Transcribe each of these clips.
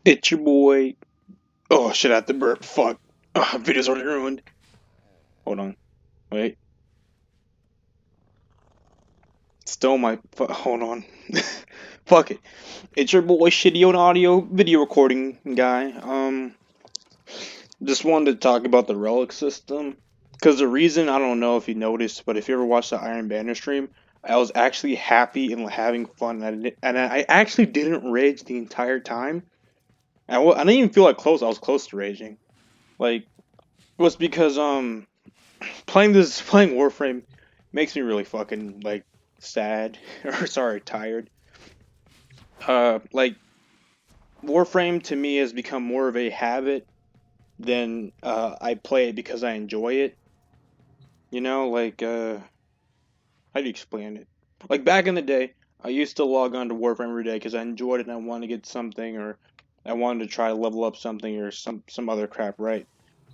It's your boy. Oh shit! I have to burp. Fuck. Video's already ruined. Hold on. Wait. Still my. Hold on. Fuck it. It's your boy, Shitty on audio video recording guy. Just wanted to talk about the relic system. Cause the reason I don't know if you noticed, but if you ever watched the Iron Banner stream, I was actually happy and having fun, and I actually didn't rage the entire time. I didn't even feel like close. I was close to raging. Like it was because playing Warframe makes me really fucking like sad or sorry tired. Like Warframe to me has become more of a habit than I play it because I enjoy it. You know, like how do you explain it? Like back in the day, I used to log on to Warframe every day because I enjoyed it and I wanted to get something or I wanted to try to level up something or some other crap, right?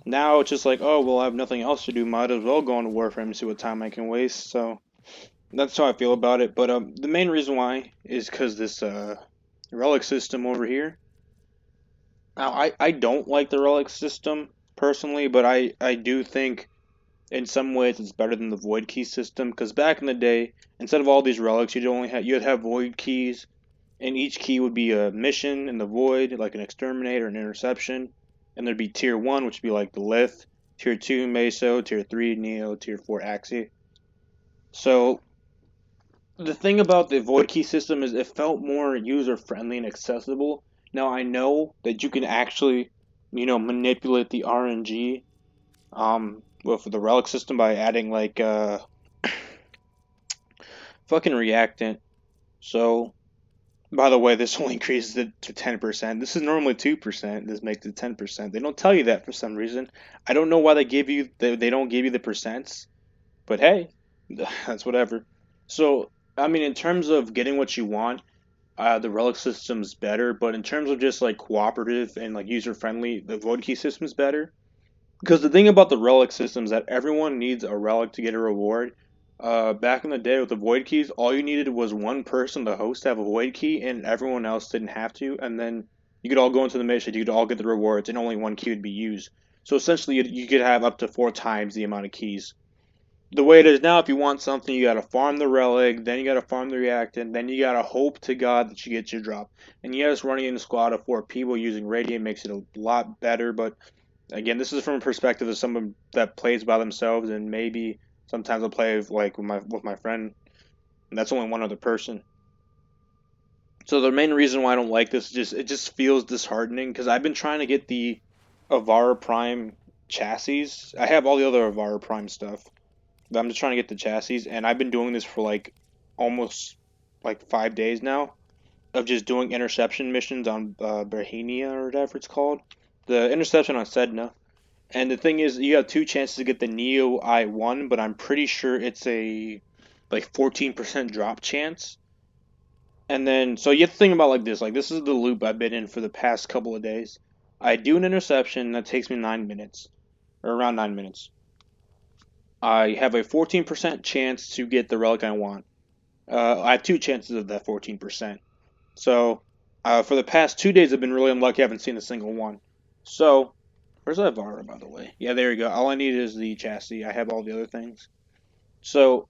Now it's just like, oh well, I have nothing else to do. Might as well go on to Warframe and see what time I can waste. So that's how I feel about it. But the main reason why is because this relic system over here. Now, I don't like the relic system personally, but I do think in some ways it's better than the void key system. Because back in the day, instead of all these relics, you'd have void keys, and each key would be a mission in the void, like an exterminate or an interception, and there'd be tier one, which would be like the lith, tier two meso, tier three neo, tier four axi. So the thing about the void key system is it felt more user friendly and accessible. Now I know that you can actually, manipulate the RNG with the relic system by adding like fucking reactant. So by the way, this only increases it to 10%. This is normally 2%. This makes it 10%. They don't tell you that for some reason. I don't know why they don't give you the percents, but hey, that's whatever. So I mean, in terms of getting what you want, the relic system's better, but in terms of just like cooperative and like user friendly, the void key system's better. Because the thing about the relic system is that everyone needs a relic to get a reward. Back in the day with the void keys, all you needed was one person, the host, to have a void key, and everyone else didn't have to. And then you could all go into the mission, you could all get the rewards, and only one key would be used. So essentially, you could have up to four times the amount of keys. The way it is now, if you want something, you gotta farm the relic, then you gotta farm the reactant, then you gotta hope to God that you get your drop. And yes, running in a squad of four people using radiant makes it a lot better, but again, this is from a perspective of someone that plays by themselves, and maybe sometimes I'll play like with my friend, and that's only one other person. So the main reason why I don't like this is just it just feels disheartening because I've been trying to get the Avara Prime chassis. I have all the other Avara Prime stuff, but I'm just trying to get the chassis, and I've been doing this for like almost like 5 days now of just doing interception missions on Berhenia or whatever it's called. The interception on Sedna. And the thing is, you have two chances to get the Neo I1, but I'm pretty sure it's a like 14% drop chance. And then, so you have to think about like this is the loop I've been in for the past couple of days. I do an interception that takes me 9 minutes, or around 9 minutes. I have a 14% chance to get the relic I want. I have two chances of that 14%. So, for the past 2 days, I've been really unlucky. I haven't seen a single one. So, where's that Vara, by the way? Yeah, there you go. All I need is the chassis. I have all the other things. So,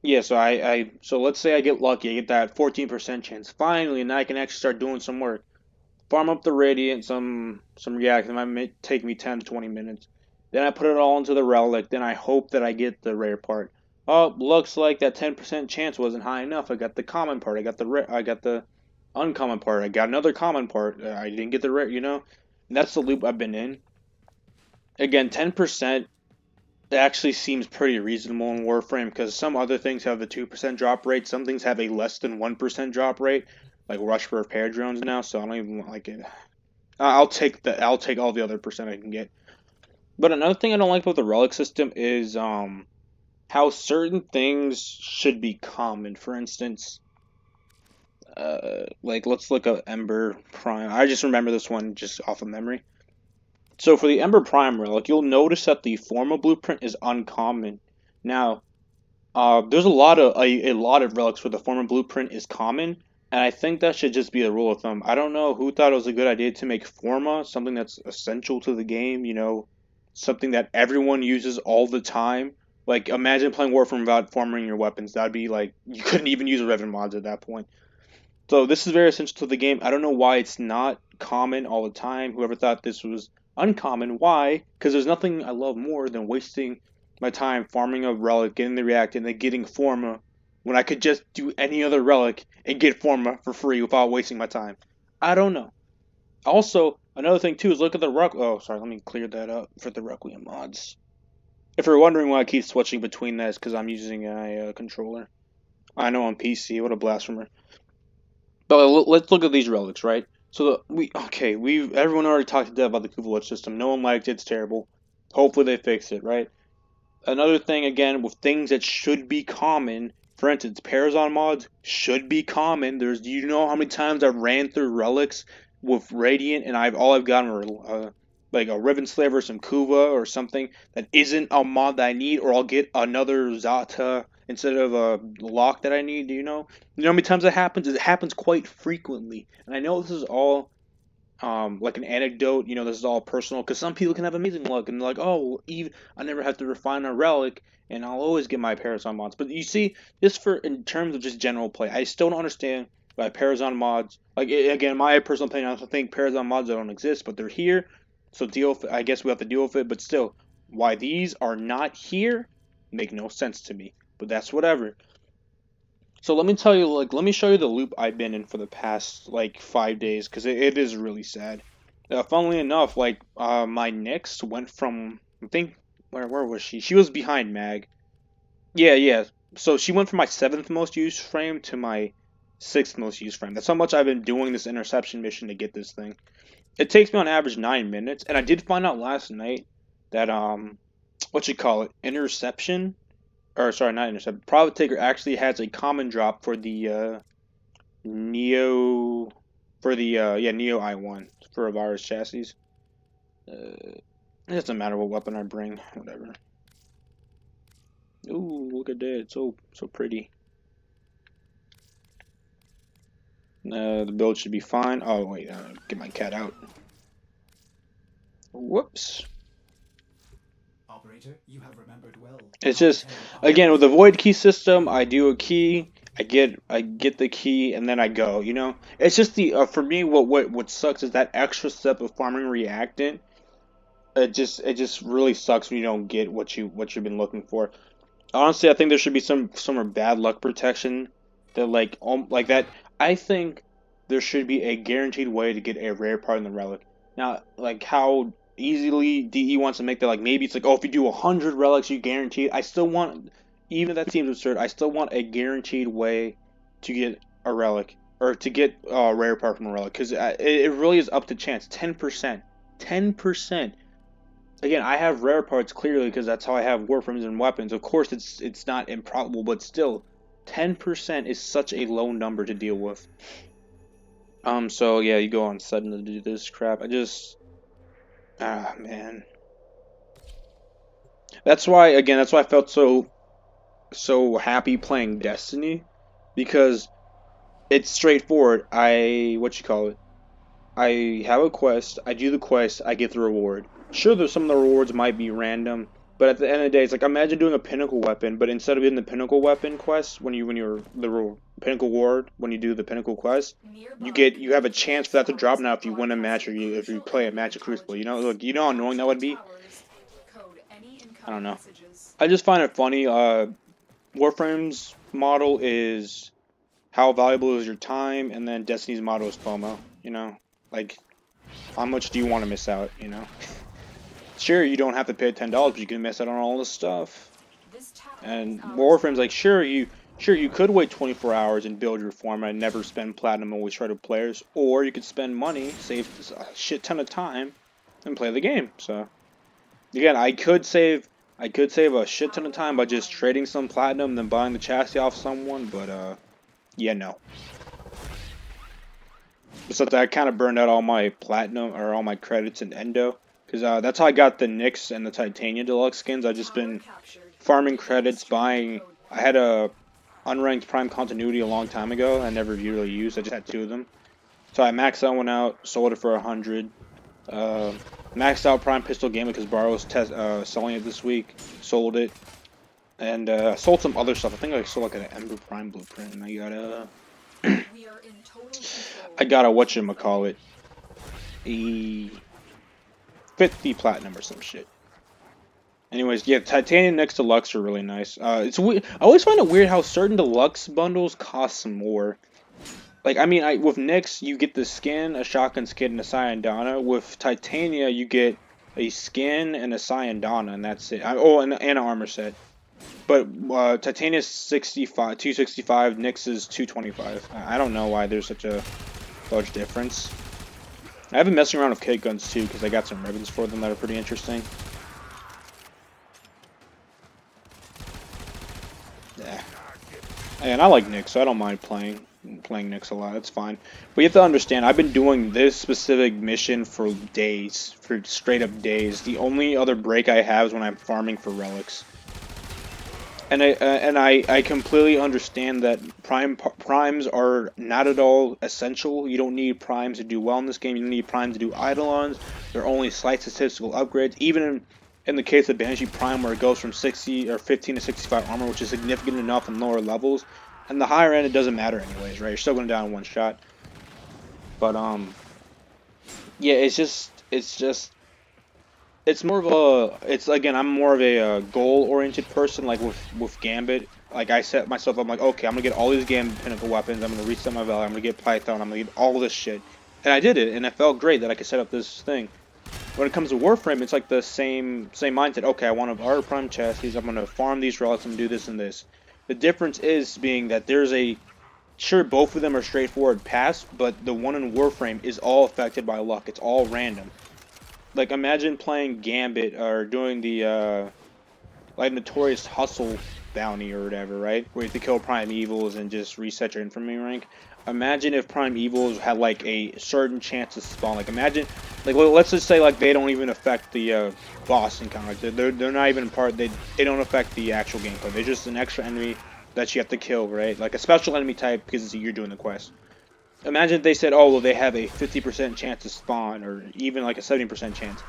yeah, so let's say I get lucky. I get that 14% chance. Finally, now I can actually start doing some work. Farm up the radiant, some react. It might take me 10 to 20 minutes. Then I put it all into the relic. Then I hope that I get the rare part. Oh, looks like that 10% chance wasn't high enough. I got the common part. I got the uncommon part. I got another common part. I didn't get the rare. And that's the loop I've been in. Again, 10% actually seems pretty reasonable in Warframe because some other things have a 2% drop rate. Some things have a less than 1% drop rate, like Rush for Repair Drones now. So I don't even like it. I'll take all the other percent I can get. But another thing I don't like about the relic system is how certain things should be common. For instance, like let's look at Ember Prime. I just remember this one just off of memory. So for the Ember Prime relic, you'll notice that the Forma blueprint is uncommon. Now, there's a lot of relics where the Forma blueprint is common, And I think that should just be the rule of thumb. I don't know who thought it was a good idea to make Forma something that's essential to the game, something that everyone uses all the time. Like, imagine playing Warframe without forming your weapons. That'd be like, you couldn't even use a Revan mods at that point. So this is very essential to the game. I don't know why it's not common all the time. Whoever thought this was uncommon, why? Because there's nothing I love more than wasting my time farming a relic, getting the react, and then getting Forma when I could just do any other relic and get Forma for free without wasting my time. I don't know. Also, another thing too is look at the Ruck. Oh, sorry, let me clear that up for the Requiem mods. If you're wondering why I keep switching between that, it's because I'm using a controller. I know on PC, what a blasphemer. But let's look at these relics, right? So we everyone already talked to death about the Kuvalich system. No one liked it. It's terrible. Hopefully they fix it, right? Another thing again with things that should be common. For instance, Parazon mods should be common. Do you know how many times I've ran through relics with Radiant and I've gotten like a Riven Slave or some Kuva or something that isn't a mod that I need, or I'll get another Zata instead of a lock that I need. Do you know? You know how many times that happens? It happens quite frequently, and I know this is all like an anecdote. This is all personal because some people can have amazing luck and they're like, oh, even I never have to refine a relic, and I'll always get my Parazon mods. But you see, just for in terms of just general play, I still don't understand why Parazon mods. Like again, my personal opinion, I also think Parazon mods don't exist, but they're here, so deal. I guess we have to deal with it. But still, why these are not here make no sense to me. But that's whatever. So let me tell you, let me show you the loop I've been in for the past like 5 days, because it is really sad. Funnily enough, my Nyx went from I think where was she? She was behind Mag. Yeah, yeah. So she went from my seventh most used frame to my sixth most used frame. That's how much I've been doing this interception mission to get this thing. It takes me on average 9 minutes, and I did find out last night that what you call it, interception, or sorry, not intercept. Profit Taker actually has a common drop for the Neo, for the Neo I1 for a virus chassis. It doesn't matter what weapon I bring, whatever. Ooh, look at that, so pretty. The build should be fine. Oh wait, get my cat out. Whoops. Operator, you have remembered well. It's just, again, with the void key system, I do a key, I get the key, and then I go. It's just for me, what sucks is that extra step of farming reactant. It just really sucks when you don't get what you've been looking for. Honestly, I think there should be some sort of bad luck protection that like that. I think there should be a guaranteed way to get a rare part in the relic. Now, like how easily DE wants to make that, like maybe it's like, oh, if you do 100 relics, you guarantee it. I still want, even if that seems absurd, I still want a guaranteed way to get a relic or to get a rare part from a relic, because it really is up to chance. 10%, 10%. Again, I have rare parts clearly because that's how I have warframes and weapons. Of course, it's not improbable, but still, 10% is such a low number to deal with. So yeah, you go on sudden to do this crap. Man. That's why I felt so happy playing Destiny, because it's straightforward. What you call it? I have a quest, I do the quest, I get the reward. Sure, there's some of the rewards might be random, but at the end of the day, it's like imagine doing a pinnacle weapon, but instead of doing the pinnacle weapon quest, when you're pinnacle ward, when you do the pinnacle quest, you have a chance for that to drop now if you win a match, or if you play a match of Crucible. Look, you know how annoying that would be. I don't know. I just find it funny. Warframe's model is how valuable is your time, and then Destiny's model is FOMO. Like, how much do you want to miss out? Sure, you don't have to pay $10, but you can miss out on all this stuff. And Warframe's like, sure, you could wait 24 hours and build your format and never spend platinum and waste shredded players, or you could spend money, save a shit ton of time, and play the game. So, again, I could save a shit ton of time by just trading some platinum and then buying the chassis off someone, but yeah, no. Besides, I kind of burned out all my platinum or all my credits in Endo, because that's how I got the Nyx and the Titania Deluxe skins. I've just been farming credits, buying. I had a unranked Prime continuity a long time ago. I never really used. I just had 2 of them. So I maxed that one out, sold it for 100. Maxed out Prime Pistol Game because Barrow's selling it this week. Sold it. And sold some other stuff. I think I sold like an Ember Prime Blueprint, and I got a I got a whatchamacallit, a 50 platinum or some shit. Anyways, yeah, Titanium next Deluxe are really nice. It's weird. I always find it weird how certain Deluxe bundles cost more. Like, I mean, with Nyx, you get the skin, a shotgun skin, and a Cyandana. With Titania, you get a skin and a Cyandana, and that's it. Oh, and an armor set. But Titania's 65, 265, Nyx is 225. I don't know why there's such a large difference. I've been messing around with kit guns too, because I got some ribbons for them that are pretty interesting. Yeah. And I like Nyx, so I don't mind playing Nyx a lot. It's fine. But you have to understand, I've been doing this specific mission for days, for straight up days. The only other break I have is when I'm farming for relics. And I completely understand that primes are not at all essential. You don't need primes to do well in this game. You don't need primes to do eidolons. They're only slight statistical upgrades. Even in the case of Banshee Prime, where it goes from 60 or 15 to 65 armor, which is significant enough in lower levels. And the higher end, it doesn't matter anyways, right? You're still going down in one shot. But yeah, it's more of a, again, I'm more of a goal-oriented person, like with Gambit. Like, I set myself up, I'm like, okay, I'm gonna get all these Gambit pinnacle weapons, I'm gonna reset my value, I'm gonna get Python, I'm gonna get all this shit. And I did it, and it felt great that I could set up this thing. When it comes to Warframe, it's like the same mindset. Okay, I want a Art Prime chassis, I'm gonna farm these relics, I'm gonna do this and this. The difference is being that there's a, sure, both of them are straightforward paths, but the one in Warframe is all affected by luck, it's all random. Like, imagine playing Gambit or doing the like Notorious Hustle bounty or whatever, right? Where you have to kill Prime Evils and just reset your infamy rank. Imagine if Prime Evils had like a certain chance to spawn. Like, imagine, like, let's just say like they don't even affect the boss encounter. Like, they're not even part. They don't affect the actual gameplay. They're just an extra enemy that you have to kill, right? Like a special enemy type because you're doing the quest. Imagine if they said, oh, well, they have a 50% chance to spawn, or even like a 70% chance.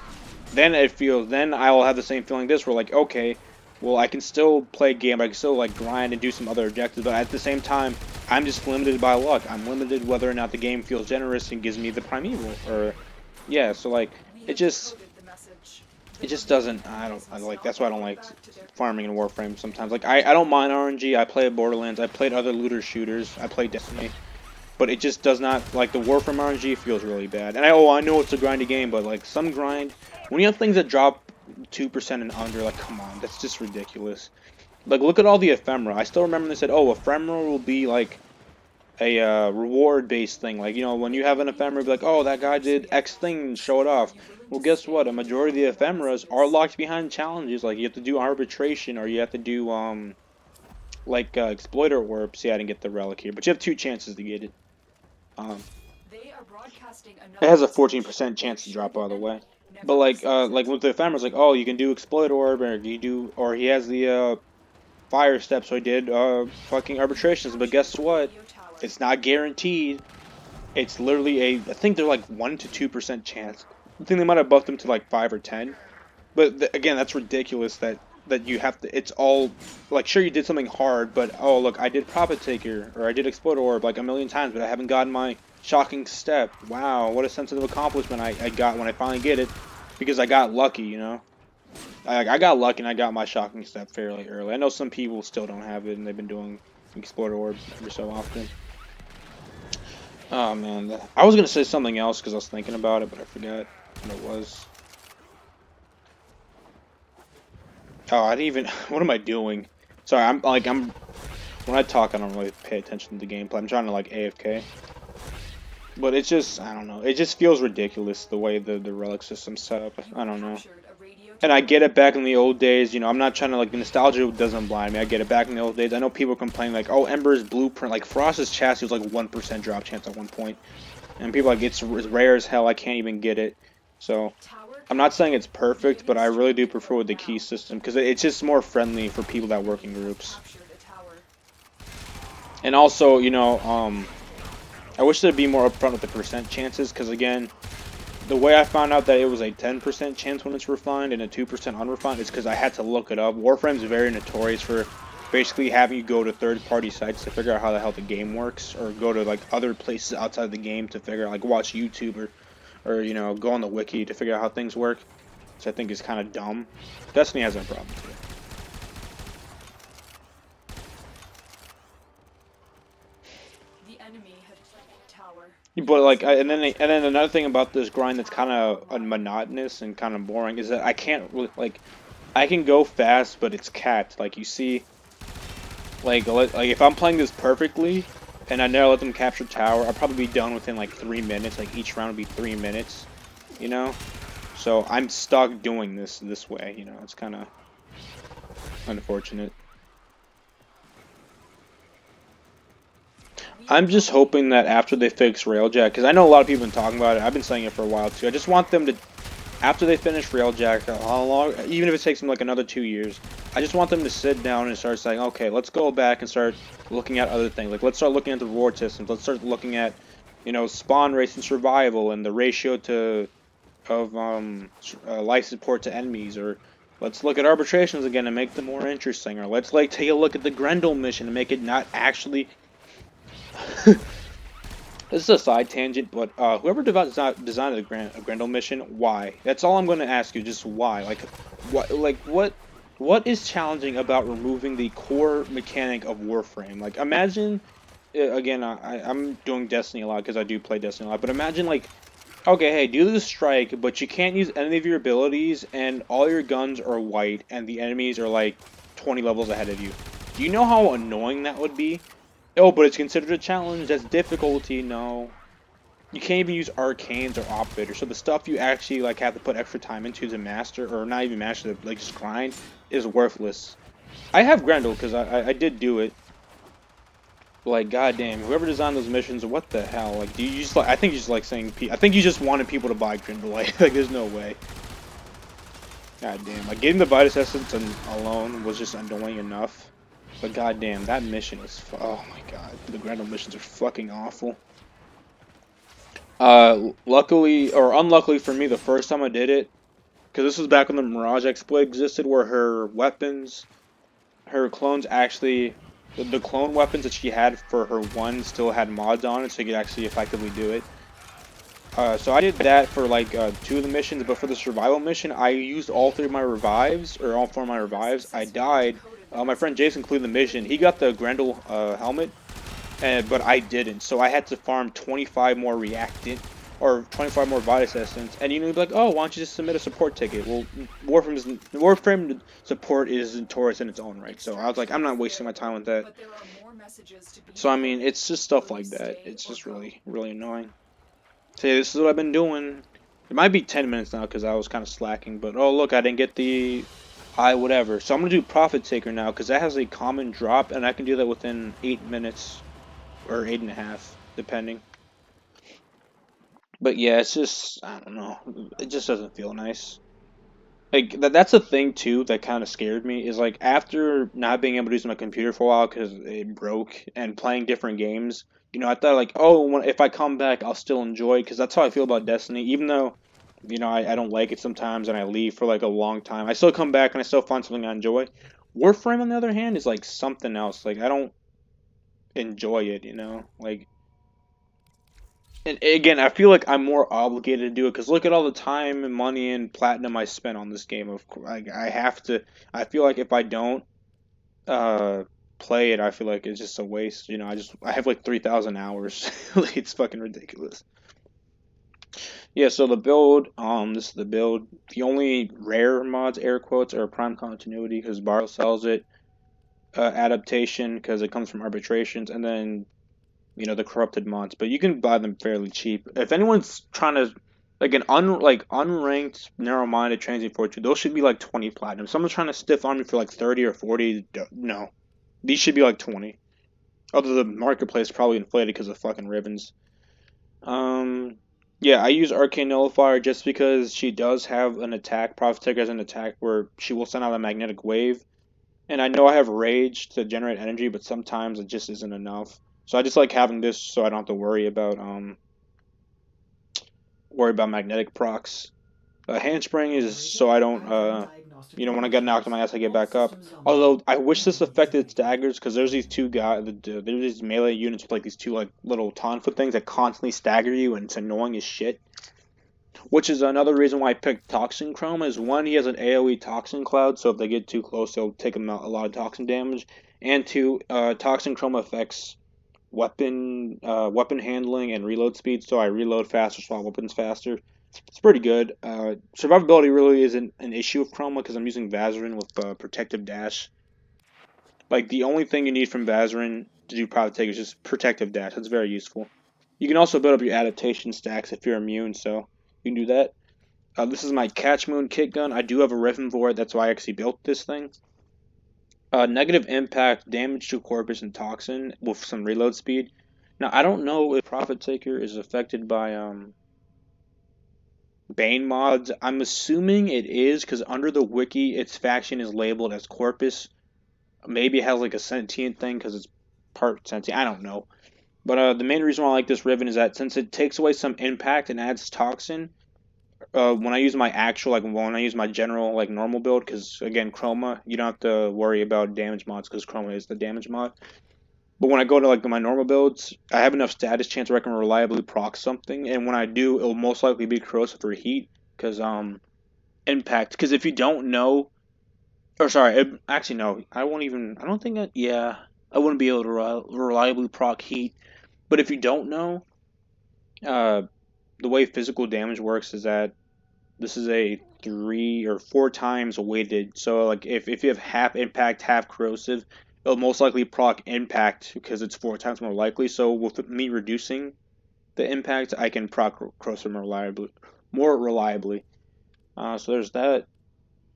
Then it feels, then I will have the same feeling this, where like, okay, well, I can still play a game, I can still like grind and do some other objectives, but at the same time, I'm just limited by luck. I'm limited whether or not the game feels generous and gives me the primeval, or, yeah, so like, it just doesn't, I like, that's why I don't like farming in Warframe sometimes. Like, I don't mind RNG, I play Borderlands, I played other looter shooters, I play Destiny. But it just does not, like, the Warframe RNG feels really bad. And I know it's a grindy game, but like some grind, when you have things that drop 2% and under, like, come on, that's just ridiculous. Like, look at all the ephemera. I still remember they said, oh, ephemera will be like a reward-based thing. Like, you know, when you have an ephemera, be like, oh, that guy did X thing and show it off. Well, guess what? A majority of the ephemeras are locked behind challenges. Like, you have to do arbitration, or you have to do like exploiter orbs. See, I didn't get the relic here, but you have 2 chances to get it. It has a 14% chance to drop, by the way. But like with the ephemeras, like, oh, you can do exploit orb, or he has the fire step, so he did fucking arbitrations. But guess what? It's not guaranteed. It's literally I think they're like 1 to 2% chance. I think they might have buffed them to like 5 or 10. But again, that's ridiculous that you have to, it's all, like, sure, you did something hard, but, oh, look, I did Prophet Taker, or I did Explode Orb, like, a million times, but I haven't gotten my Shocking Step. Wow, what a sense of accomplishment I got when I finally get it, because I got lucky, you know? I got lucky and I got my Shocking Step fairly early. I know some people still don't have it, and they've been doing Explode Orbs every so often. Oh, man, I was going to say something else, because I was thinking about it, but I forgot what it was. Oh, I didn't even, what am I doing? Sorry, when I talk, I don't really pay attention to the gameplay. I'm trying to, like, AFK. But it's just, I don't know, it just feels ridiculous the way the relic system's set up. I don't know. And I get it back in the old days, you know, I'm not trying to, like, nostalgia doesn't blind me. I get it back in the old days. I know people complain, like, oh, Ember's blueprint, like, Frost's chassis was, like, 1% drop chance at one point. And people are like, it's rare as hell, I can't even get it. So, I'm not saying it's perfect, but I really do prefer with the key system, because it's just more friendly for people that work in groups. And also, I wish there'd be more upfront with the percent chances, because again, the way I found out that it was a 10% chance when it's refined and a 2% unrefined is because I had to look it up. Warframe's very notorious for basically having you go to third-party sites to figure out how the hell the game works, or go to like other places outside the game to figure out, like watch YouTube or go on the wiki to figure out how things work, which I think is kind of dumb. Destiny has that problem too. But like, and then another thing about this grind that's kind of monotonous and kind of boring is that I can't like I can go fast, but it's capped. Like you see, like if I'm playing this perfectly, and I never let them capture tower, I'll probably be done within like 3 minutes. Like each round would be 3 minutes, you know. So I'm stuck doing this way. It's kind of unfortunate. I'm just hoping that after they fix Railjack, because I know a lot of people have been talking about it. I've been saying it for a while too. I just want them to, after they finish Railjack, how long, even if it takes them like another 2 years, I just want them to sit down and start saying, okay, let's go back and start looking at other things. Like, let's start looking at the reward systems. Let's start looking at, spawn rates and survival and the ratio of life support to enemies. Or let's look at arbitrations again and make them more interesting. Or let's like take a look at the Grendel mission and make it not actually. This is a side tangent, but whoever designed the Grendel mission, why? That's all I'm going to ask you. Just why? What is challenging about removing the core mechanic of Warframe? Like, imagine, again, I'm doing Destiny a lot because I do play Destiny a lot. But imagine, like, okay, hey, do the strike, but you can't use any of your abilities, and all your guns are white, and the enemies are like 20 levels ahead of you. Do you know how annoying that would be? Oh, but it's considered a challenge. That's difficulty. No. You can't even use arcanes or operators. So the stuff you actually like have to put extra time into to master, or not even master, like just grind, is worthless. I have Grendel because I did do it. But like, goddamn, whoever designed those missions, what the hell? Like, do you just like? I think you just like saying. I think you just wanted people to buy Grendel. Like there's no way. Goddamn, like getting the Vitus Essence alone was just annoying enough. But goddamn, that mission is. Oh my god, the Grendel missions are fucking awful. Luckily or unluckily for me, the first time I did it, because this was back when the Mirage exploit existed, where her clones actually, the clone weapons that she had for her one still had mods on it, so you could actually effectively do it. So I did that for like 2 of the missions, but for the survival mission, I used all 3 of my revives, or all 4 of my revives. I died. My friend Jason completed the mission. He got the Grendel helmet, but I didn't. So I had to farm 25 more reactant, or 25 more Vitus Essence. And you'd be like, oh, why don't you just submit a support ticket? Well, Warframe support is notorious in its own right. So I was like, I'm not wasting my time with that. So I mean, it's just stuff like that. It's just really, really annoying. So yeah, this is what I've been doing. It might be 10 minutes now because I was kind of slacking. But oh look, I didn't get the whatever. So I'm gonna do Profit Taker now because that has a common drop, and I can do that within 8 minutes or 8.5, depending. But yeah, it's just I don't know. It just doesn't feel nice. Like that's a thing too that kind of scared me is like after not being able to use my computer for a while because it broke and playing different games. I thought like, oh, if I come back, I'll still enjoy it because that's how I feel about Destiny. Even though, I don't like it sometimes and I leave for like a long time, I still come back and I still find something I enjoy. Warframe, on the other hand, is like something else. Like I don't enjoy it. Like, and again, I feel like I'm more obligated to do it because look at all the time and money and platinum I spent on this game. Of course, I have to. I feel like if I don't uh play it, I feel like it's just a waste. I have like 3,000 hours. Like, it's fucking ridiculous. Yeah. So the build, this is the build. The only rare mods, air quotes, are Prime Continuity because Barlow sells it. Adaptation because it comes from arbitrations, and then the corrupted mods, but you can buy them fairly cheap. If anyone's trying to like unranked narrow-minded transient fortune, those should be like 20 platinum. Someone's trying to stiff arm me for like 30 or 40. No, these should be like 20. Although the marketplace is probably inflated because of fucking ribbons. Um, yeah, I use Arcane Nullifier just because she does have an attack. Prophet Taker has an attack where she will send out a magnetic wave. And I know I have rage to generate energy, but sometimes it just isn't enough. So I just like having this so I don't have to worry about magnetic procs. Handspring is so I don't when I get knocked on my ass I get back up. Although I wish this affected staggers because there's these two guys, there's these melee units with like these two like little taunt foot things that constantly stagger you and it's annoying as shit. Which is another reason why I picked Toxin Chroma is one, he has an AoE Toxin Cloud, so if they get too close, they'll take him out a lot of Toxin damage. And two, Toxin Chroma affects weapon handling and reload speed, so I reload faster, swap weapons faster. It's pretty good. Survivability really isn't an issue with Chroma because I'm using Vazarin with Protective Dash. Like the only thing you need from Vazarin to do Private Take is just Protective Dash. That's very useful. You can also build up your adaptation stacks if you're immune, so you can do that. This is my Catch Moon kit gun. I do have a Riven for it. That's why I actually built this thing. Negative impact, damage to Corpus and Toxin with some reload speed. Now, I don't know if Profit Taker is affected by Bane mods. I'm assuming it is because under the wiki, its faction is labeled as Corpus. Maybe it has like a sentient thing because it's part sentient. I don't know. But the main reason why I like this Riven is that since it takes away some impact and adds Toxin, when I use my actual when I use my general normal build, because again Chroma, you don't have to worry about damage mods because Chroma is the damage mod. But when I go to my normal builds, I have enough status chance where I can reliably proc something, and when I do, it'll most likely be corrosive or heat because impact. Because if you don't know, or sorry, actually no, I won't even. I don't think that. Yeah, I wouldn't be able to reliably proc heat. But if you don't know, uh, the way physical damage works is that this is a 3 or 4 times weighted. So if you have half impact, half corrosive, it'll most likely proc impact because it's 4 times more likely. So with me reducing the impact, I can proc corrosive more reliably. So there's that.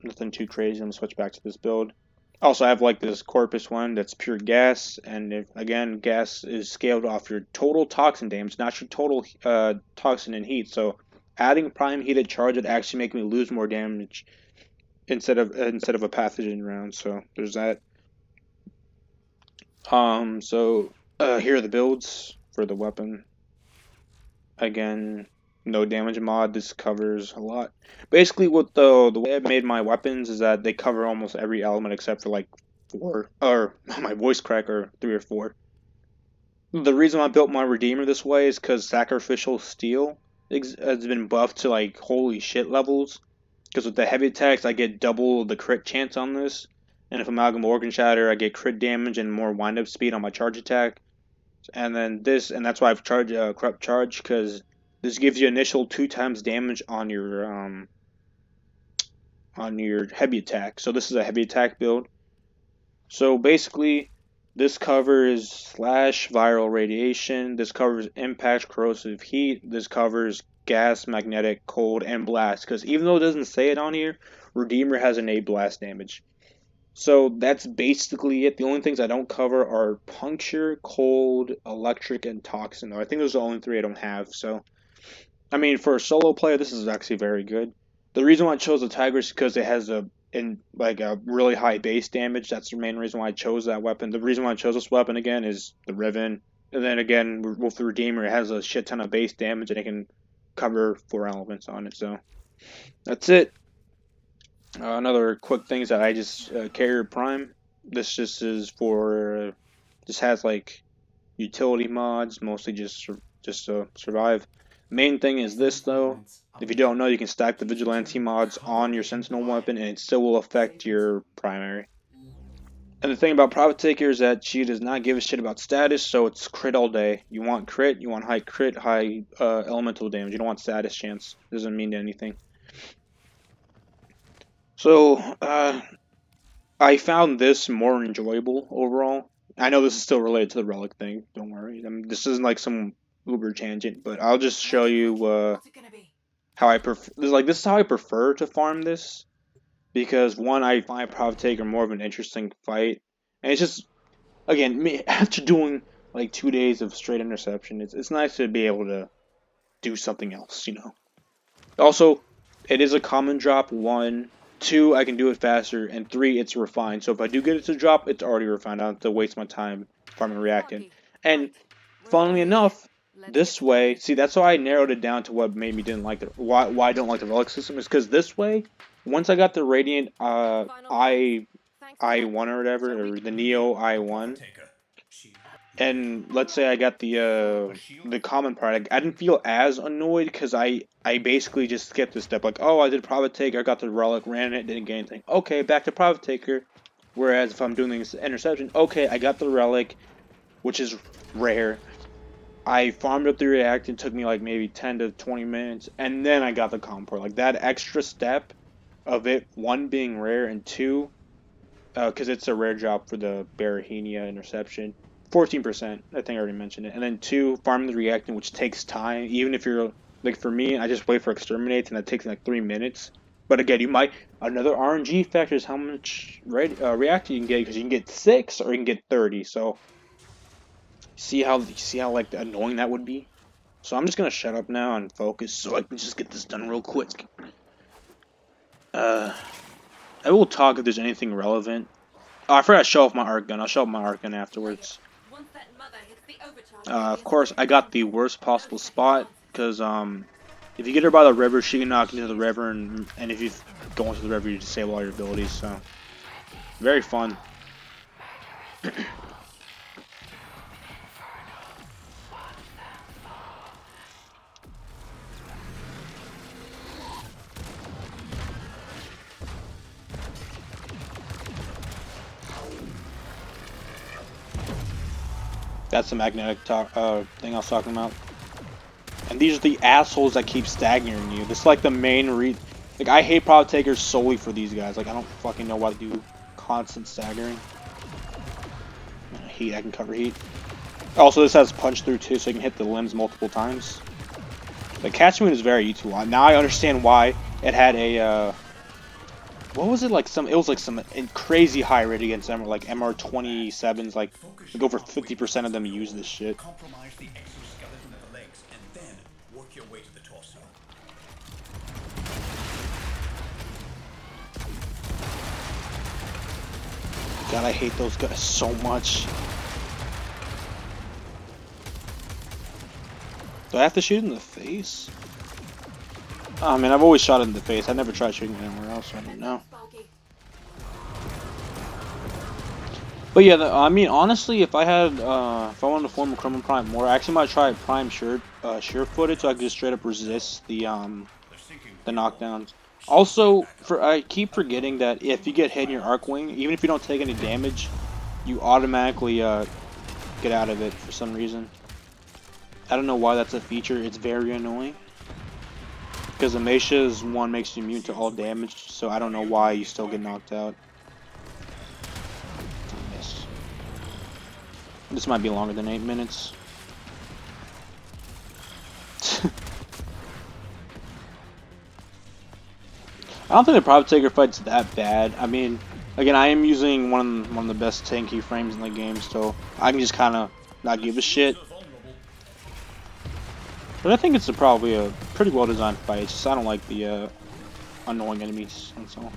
Nothing too crazy. I'm gonna switch back to this build. Also, I have this Corpus one that's pure gas, and again, gas is scaled off your total toxin damage, not your total toxin and heat. So, adding prime heated charge would actually make me lose more damage instead of a pathogen round. So there's that. Here are the builds for the weapon. Again, no damage mod. This covers a lot. Basically, what the way I've made my weapons is that they cover almost every element except for 4 or my voice cracker 3 or 4. The reason I built my Redeemer this way is because Sacrificial Steel has been buffed to holy shit levels. Because with the heavy attacks, I get double the crit chance on this, and if Amalgam Organ Shatter, I get crit damage and more wind up speed on my charge attack. And then that's why I've charged Corrupt Charge, because this gives you initial 2 times damage on your heavy attack. So this is a heavy attack build. So basically, this covers slash viral radiation. This covers impact, corrosive heat. This covers gas, magnetic, cold, and blast. Because even though it doesn't say it on here, Redeemer has innate blast damage. So that's basically it. The only things I don't cover are puncture, cold, electric, and toxin. I think those are the only 3 I don't have. So, I mean, for a solo player, this is actually very good. The reason why I chose the Tiger is because it has a really high base damage. That's the main reason why I chose that weapon. The reason why I chose this weapon again is the Riven. And then again, with the Redeemer, it has a shit ton of base damage and it can cover 4 elements on it. So that's it. Another quick thing is that I just carry Prime. This just is for just has utility mods, mostly just to survive. Main thing is this though. If you don't know, you can stack the vigilante mods on your sentinel weapon, and it still will affect your primary. And the thing about Profit Taker is that she does not give a shit about status, so it's crit all day. You want crit, you want high crit, high elemental damage. You don't want status chance. It doesn't mean anything. So, I found this more enjoyable overall. I know this is still related to the relic thing. Don't worry. This isn't some uber tangent, but I'll just show you how I prefer. This is how I prefer to farm this, because one, I find Profit Taker more of an interesting fight, and it's just again me after doing 2 days of straight interception. It's nice to be able to do something else, Also, it is a common drop 1 2, I can do it faster, and 3, it's refined. So if I do get it to drop, it's already refined. I don't have to waste my time farming reactant. And funnily enough, this way, see, that's why I narrowed it down to what made me didn't like the why I don't like the relic system is because this way, once I got the radiant I1 or whatever, or the Neo I1, and let's say I got the common part, I didn't feel as annoyed because I basically just skipped this step. Like, oh, I did Private Taker, I got the relic, ran it, didn't get anything. Okay, back to Private Taker. Whereas if I'm doing this interception, okay, I got the relic, which is rare. I farmed up the reactant, took me like maybe 10 to 20 minutes, and then I got the common part. Like that extra step of it, 1 being rare, and 2, because it's a rare drop for the Barahenia interception. 14%, I think I already mentioned it. And then 2, farming the reactant, which takes time. Even if you're, like for me, I just wait for exterminates, and that takes like 3 minutes. But again, you might, another RNG factor is how much reactant you can get, because you can get 6 or you can get 30. So, see how like annoying that would be? So I'm just gonna shut up now and focus so I can just get this done real quick. I will talk if there's anything relevant. Oh, I forgot to show off my arc gun. I'll show off my arc gun afterwards. Of course, I got the worst possible spot because if you get her by the river, she can knock into the river, and if you go into the river, you disable all your abilities. So very fun. That's the magnetic thing I was talking about. And these are the assholes that keep stagnating you. This is like the main like I hate Private Takers solely for these guys. Like I don't fucking know why they do constant staggering. Heat, I can cover heat. Also, this has punch through too, so you can hit the limbs multiple times. The catch moon is very useful. Now I understand why it had a what was it like? It was like some crazy high rate against them, like MR27s. Like over 50% of them use this shit. Compromise the exoskeleton of the legs, and then work your way to the torso. God, I hate those guys so much. Do I have to shoot in the face? Oh man, I've always shot it in the face. I never tried shooting it anywhere else, so I don't know. But yeah, I mean, honestly, if I had, if I wanted to form a Criminal Prime more, I actually might try Prime sheer footed, so I could just straight up resist the knockdowns. Also, I keep forgetting that if you get hit in your arc wing, even if you don't take any damage, you automatically get out of it for some reason. I don't know why that's a feature. It's very annoying. Because Amasia's one makes you immune to all damage, so I don't know why you still get knocked out. Miss. This might be longer than 8 minutes. I don't think the Private Taker fight's that bad. I mean, again, I am using one of the best tanky frames in the game, so I can just kind of not give a shit. But I think it's probably a pretty well designed fight. It's just I don't like the annoying enemies, that's all.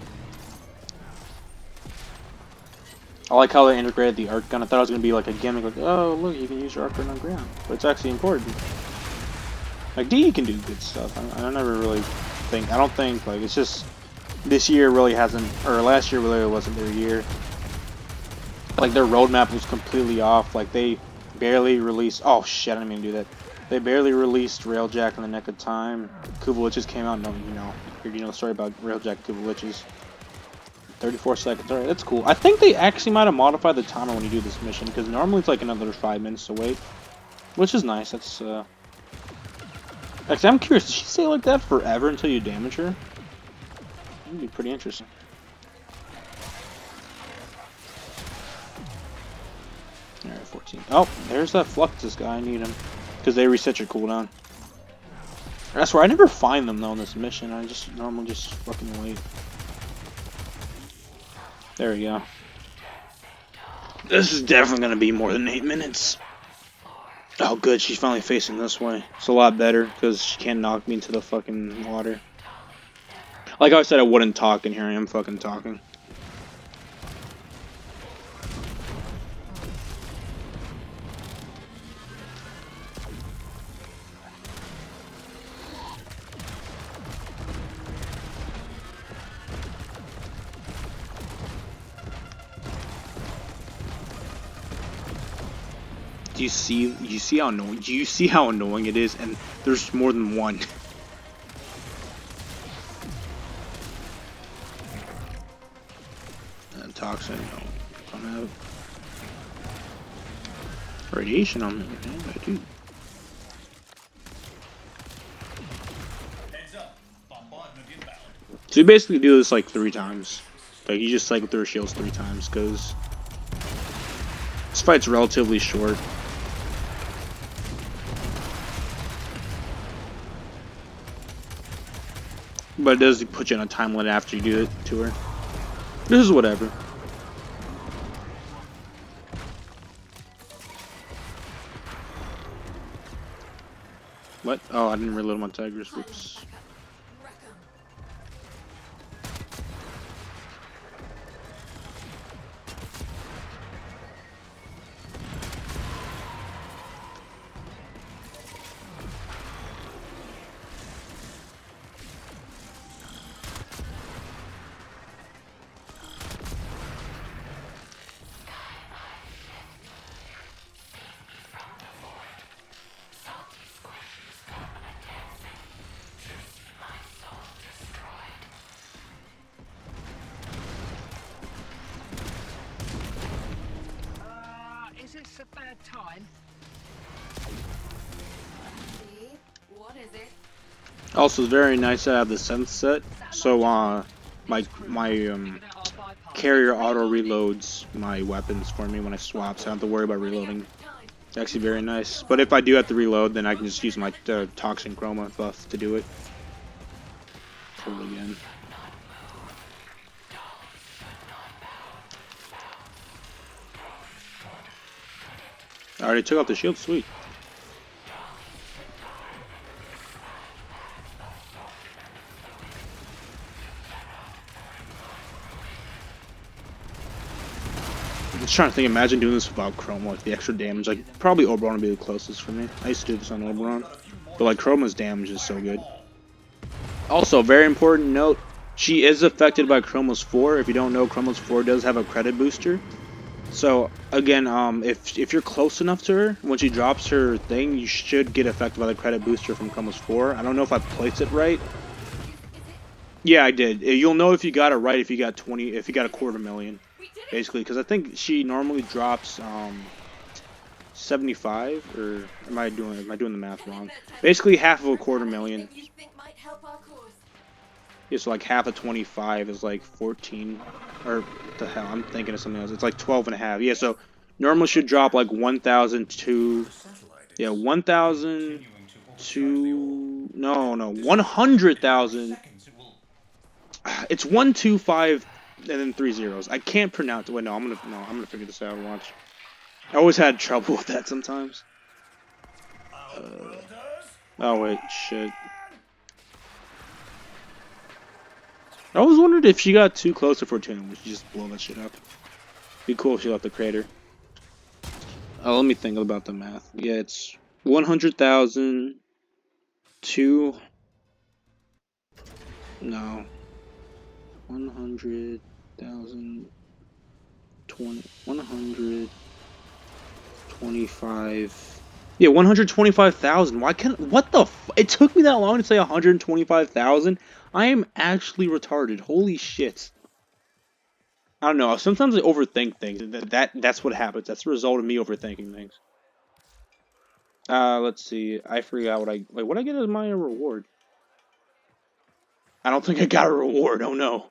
I like how they integrated the arc gun. I thought it was gonna be like a gimmick, like, oh look, you can use your arc gun on ground, but it's actually important. Like D can do good stuff. I never really think. I don't think like it's just this year really hasn't, or last year really wasn't their year. Like their roadmap was completely off. Like they barely released. Oh shit! I didn't mean to do that. They barely released Railjack in the nick of time. Kuvaliches came out. No, you know the story about Railjack Kuvaliches. 34 seconds. Alright, that's cool. I think they actually might have modified the timer when you do this mission, because normally it's like another 5 minutes to wait. Which is nice. That's, Actually, I'm curious. Did she stay like that forever until you damage her? That'd be pretty interesting. Alright, 14. Oh, there's that Fluxus guy. I need him. Because they reset your cooldown. I swear, I never find them though in this mission. I just normally just fucking wait. There we go. This is definitely gonna be more than 8 minutes. Oh good, she's finally facing this way. It's a lot better, because she can't knock me into the fucking water. Like I said, I wouldn't talk, and here I am fucking talking. Do you see? You see how annoying? Do you see how annoying it is? And there's more than one. And toxin, no, come out. Radiation on me, man. I do. Heads up. Bombardment inbound. So you basically do this like 3 times. Like you just cycle through shields 3 times because this fight's relatively short. But it does put you on a time limit after you do it to her. This is whatever. What? Oh, I didn't reload my tigers. Whoops. Is this a bad time? What is it? Also, it's very nice to have the sense set. So, my carrier auto reloads my weapons for me when I swap, so I don't have to worry about reloading. It's actually very nice. But if I do have to reload, then I can just use my Toxin Chroma buff to do it. Pull it again. I already took off the shield, sweet. I'm just trying to think, imagine doing this without Chroma, like the extra damage. Like, probably Oberon would be the closest for me. I used to do this on Oberon. But like, Chroma's damage is so good. Also, very important note, she is affected by Chroma's 4. If you don't know, Chroma's 4 does have a credit booster. So, again, if you're close enough to her, when she drops her thing, you should get affected by the credit booster from Chroma's 4. I don't know if I placed it right. Yeah, I did. You'll know if you got it right if you got 20, if you got a 250,000, basically, because I think she normally drops 75, or am I doing the math wrong? Basically, half of a 250,000. Yeah, so like half of 25 is like 14, or what the hell? I'm thinking of something else. It's like 12 and a half. Yeah, so normally should drop like 1,000 to, yeah, 1,000 to, no, 100,000. It's 125 and then 3 zeros. I can't pronounce it. Wait, no, I'm gonna figure this out. Watch. I always had trouble with that sometimes. Oh wait, shit. I always wondered if she got too close to Fortuna, would she just blow that shit up? Be cool if she left the crater. Oh, let me think about the math. Yeah, it's 100,000 to, no, 100,000, 125. Yeah, 125,000. Why can't, what the it took me that long to say 125,000? I am actually retarded. Holy shit. I don't know. Sometimes I overthink things. That's what happens. That's the result of me overthinking things. Let's see. I forgot what I, wait, what I get as my reward? I don't think I got a reward. Oh no.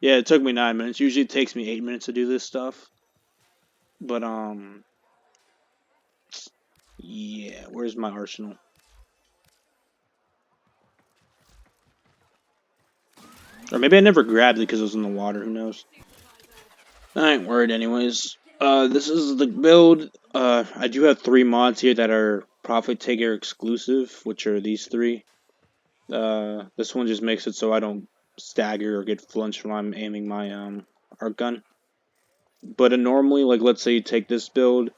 Yeah, it took me 9 minutes. Usually it takes me 8 minutes to do this stuff. But yeah. Where's my arsenal? Or maybe I never grabbed it because it was in the water. Who knows? I ain't worried anyways. This is the build. I do have 3 mods here that are Profit Taker exclusive, which are these 3. This one just makes it so I don't stagger or get flinched when I'm aiming my arc gun. But normally, like let's say you take this build,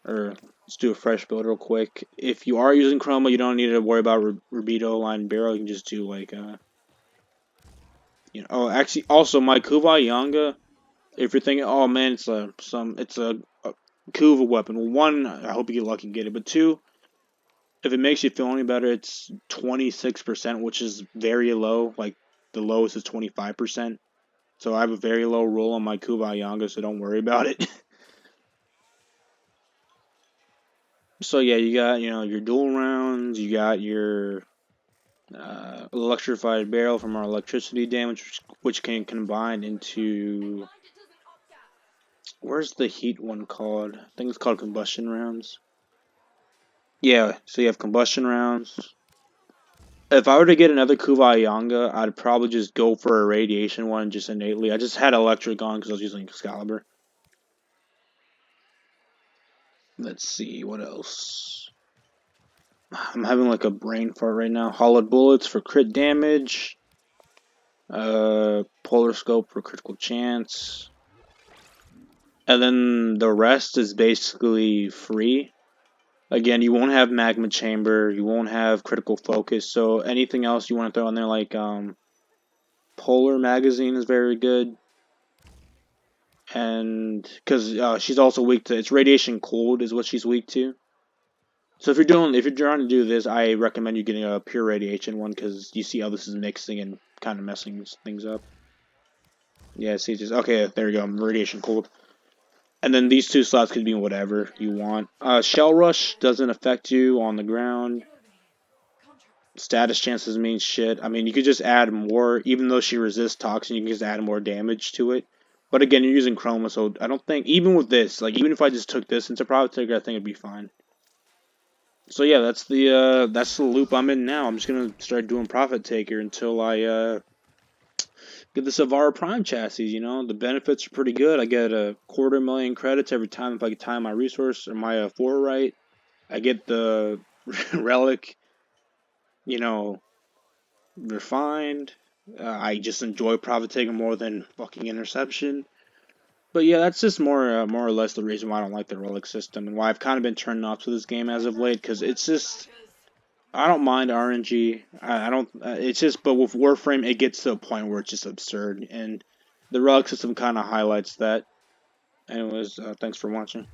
or let's do a fresh build real quick. If you are using chroma, you don't need to worry about Rubido line barrel. You can just do like Oh, actually, also my Kuwai Yanga. If you're thinking, oh man, it's a Kuva weapon. Well, one, I hope you get lucky and get it. But two, if it makes you feel any better, it's 26%, which is very low. Like the lowest is 25%. So I have a very low roll on my Kuwai Yanga, so don't worry about it. So yeah, you got your dual rounds, you got your electrified barrel from our electricity damage, which can combine into where's the heat one called? I think it's called combustion rounds. Yeah, so you have combustion rounds. If I were to get another Kuwai Yanga, I'd probably just go for a radiation one just innately. I just had electric on because I was using Excalibur. Let's see, what else? I'm having like a brain fart right now. Hollowed bullets for crit damage. Polar scope for critical chance. And then the rest is basically free. Again, you won't have magma chamber, you won't have critical focus, so anything else you want to throw in there like polar magazine is very good. And because she's also weak to it's radiation cold is what she's weak to. So if you're trying to do this, I recommend you getting a pure radiation one because you see how this is mixing and kind of messing things up. Yeah, see, just okay. There you go. Radiation cold. And then these two slots could be whatever you want. Shell Rush doesn't affect you on the ground. Status chances mean shit. I mean, you could just add more, even though she resists toxin, you can just add more damage to it. But again, you're using Chroma, so I don't think, even with this, like, even if I just took this into Profit Taker, I think it'd be fine. So yeah, that's the loop I'm in now. I'm just gonna start doing Profit Taker until I, get the Savara Prime chassis, the benefits are pretty good. I get 250,000 credits every time if I can time my resource or my 4 right. I get the relic, you know, refined. I just enjoy profit taking more than fucking interception. But yeah, that's just more or less the reason why I don't like the relic system and why I've kind of been turned off to this game as of late. Because it's just I don't mind RNG. I don't. It's just but with Warframe, it gets to a point where it's just absurd, and the relic system kind of highlights that. Anyways, thanks for watching.